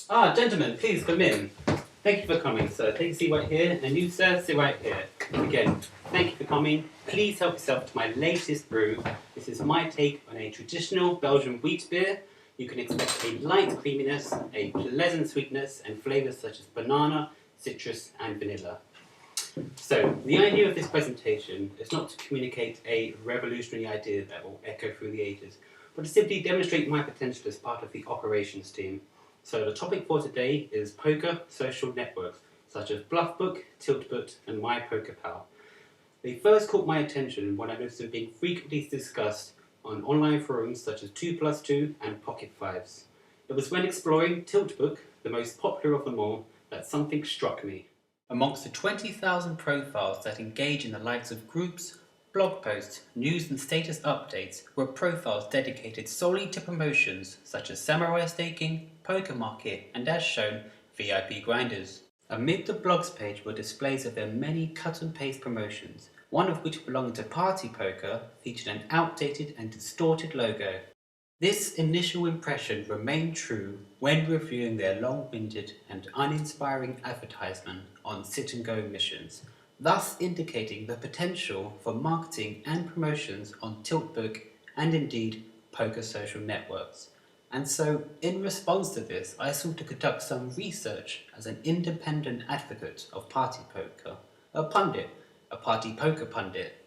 Gentlemen, please come in. Thank you for coming, sir. Take a seat right here, and you, sir, sit right here. Again, thank you for coming. Please help yourself to my latest brew. This is my take on a traditional Belgian wheat beer. You can expect a light creaminess, a pleasant sweetness, and flavours such as banana, citrus, and vanilla. So, the idea of this presentation is not to communicate a revolutionary idea that will echo through the ages, but to simply demonstrate my potential as part of the operations team. So the topic for today is poker social networks, such as Bluffbook, Tiltbook, and MyPokerPal. They first caught my attention when I noticed them being frequently discussed on online forums such as 2plus2 and Pocket Fives. It was when exploring Tiltbook, the most popular of them all, that something struck me. Amongst the 20,000 profiles that engage in the likes of groups, blog posts, news and status updates were profiles dedicated solely to promotions such as samurai staking, poker market, and as shown, VIP grinders. Amid the blogs page were displays of their many cut and paste promotions, one of which belonging to Party Poker featured an outdated and distorted logo. This initial impression remained true when reviewing their long-winded and uninspiring advertisement on sit-and-go missions, thus indicating the potential for marketing and promotions on Tiltbook and indeed poker social networks. And so, in response to this, I sought to conduct some research as an independent advocate of Party Poker, a pundit, a Party Poker pundit.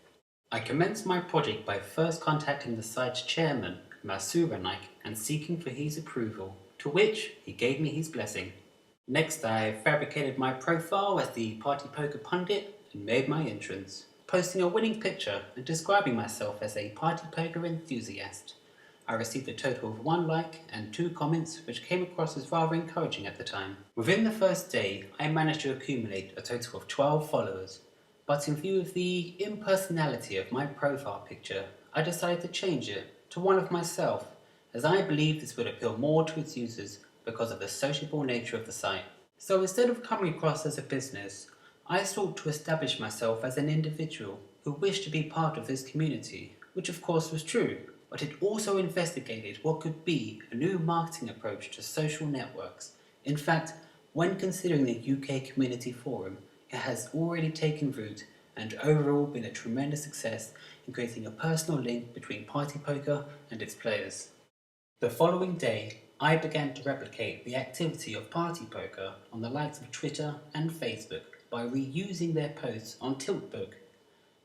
I commenced my project by first contacting the site's chairman, Masuranik, and seeking for his approval, to which he gave me his blessing. Next, I fabricated my profile as the Party Poker pundit and made my entrance, posting a winning picture and describing myself as a Party Poker enthusiast. I received a total of 1 like and 2 comments, which came across as rather encouraging at the time. Within the first day, I managed to accumulate a total of 12 followers, but in view of the impersonality of my profile picture, I decided to change it to one of myself, as I believe this would appeal more to its users because of the sociable nature of the site. So instead of coming across as a business, I sought to establish myself as an individual who wished to be part of this community, which of course was true, but it also investigated what could be a new marketing approach to social networks. In fact, when considering the UK Community Forum, it has already taken root and overall been a tremendous success in creating a personal link between Party Poker and its players. The following day, I began to replicate the activity of Party Poker on the likes of Twitter and Facebook by reusing their posts on Tiltbook.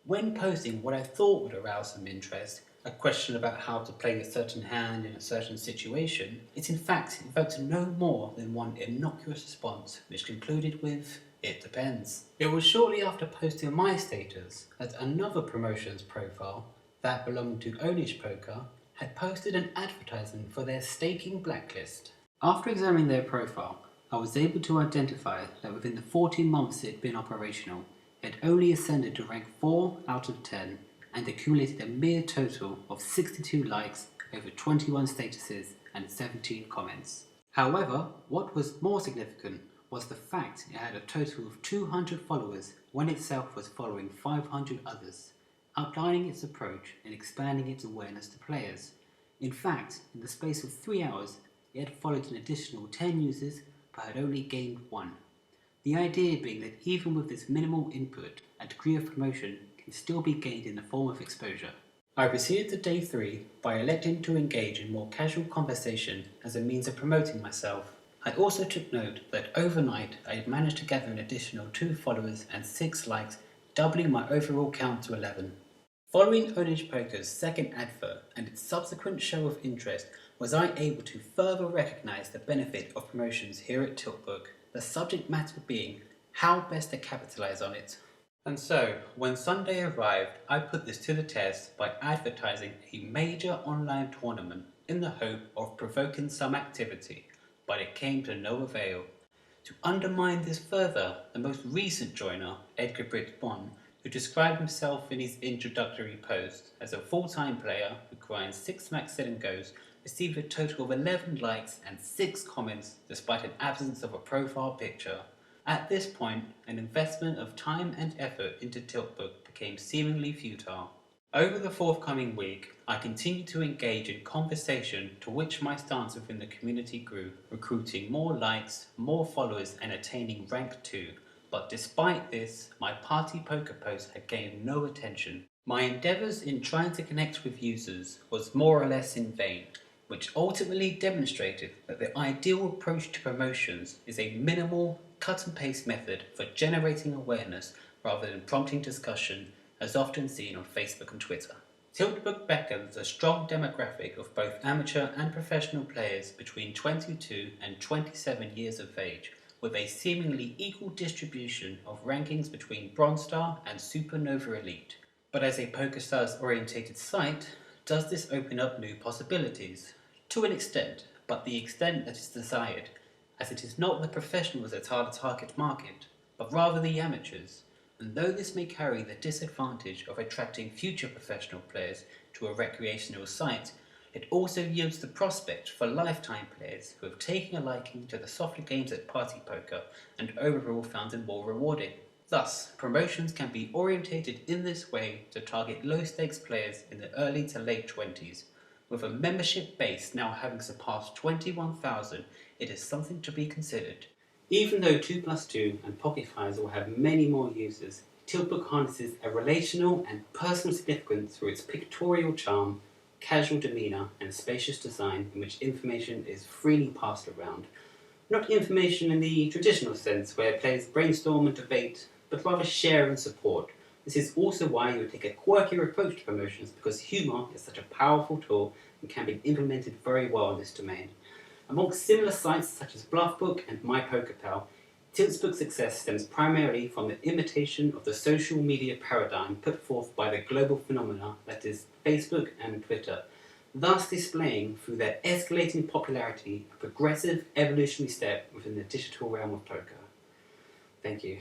When posting what I thought would arouse some interest, a question about how to play a certain hand in a certain situation, it in fact evoked no more than one innocuous response, which concluded with, "It depends." It was shortly after posting my status that another promotions profile, that belonging to Onish Poker, had posted an advertisement for their staking blacklist. After examining their profile, I was able to identify that within the 14 months it had been operational, it had only ascended to rank 4 out of 10 and accumulated a mere total of 62 likes over 21 statuses and 17 comments. However, what was more significant was the fact it had a total of 200 followers when itself was following 500 others, outlining its approach and expanding its awareness to players. In fact, in the space of 3 hours, it had followed an additional 10 users but had only gained 1. The idea being that even with this minimal input, a degree of promotion can still be gained in the form of exposure. I proceeded to day 3 by electing to engage in more casual conversation as a means of promoting myself. I also took note that overnight I had managed to gather an additional 2 followers and 6 likes, doubling my overall count to 11. Following Onish Poker's second advert and its subsequent show of interest, was I able to further recognise the benefit of promotions here at Tiltbook, the subject matter being how best to capitalise on it. And so, when Sunday arrived, I put this to the test by advertising a major online tournament in the hope of provoking some activity, but it came to no avail. To undermine this further, the most recent joiner, Edgar Britt Bond, who described himself in his introductory post as a full-time player who grinds 6 max sit and goes, received a total of 11 likes and 6 comments despite an absence of a profile picture. At this point, an investment of time and effort into Tiltbook became seemingly futile. Over the forthcoming week, I continue to engage in conversation to which my stance within the community grew, recruiting more likes, more followers and attaining rank 2. But despite this, my party poker post had gained no attention. My endeavours in trying to connect with users was more or less in vain, which ultimately demonstrated that the ideal approach to promotions is a minimal, cut and paste method for generating awareness rather than prompting discussion, as often seen on Facebook and Twitter. Tiltbook beckons a strong demographic of both amateur and professional players between 22 and 27 years of age, with a seemingly equal distribution of rankings between Bronze Star and Supernova Elite. But as a PokerStars orientated site, does this open up new possibilities? To an extent, but the extent that is desired, as it is not the professionals that are the target market, but rather the amateurs. And though this may carry the disadvantage of attracting future professional players to a recreational site, it also yields the prospect for lifetime players who have taken a liking to the softer games at party poker and overall found them more rewarding. Thus, promotions can be orientated in this way to target low-stakes players in the early to late 20s. With a membership base now having surpassed 21,000, it is something to be considered. Even though 2+2 and Pocketfiles will have many more users, Tiltbook harnesses a relational and personal significance through its pictorial charm, casual demeanour and spacious design in which information is freely passed around. Not information in the traditional sense where players brainstorm and debate, but rather share and support. This is also why you would take a quirky approach to promotions, because humour is such a powerful tool and can be implemented very well in this domain. Amongst similar sites such as Bluffbook and MyPokerPal, Tiltbook's success stems primarily from the imitation of the social media paradigm put forth by the global phenomena that is Facebook and Twitter, thus displaying through their escalating popularity a progressive evolutionary step within the digital realm of poker. Thank you.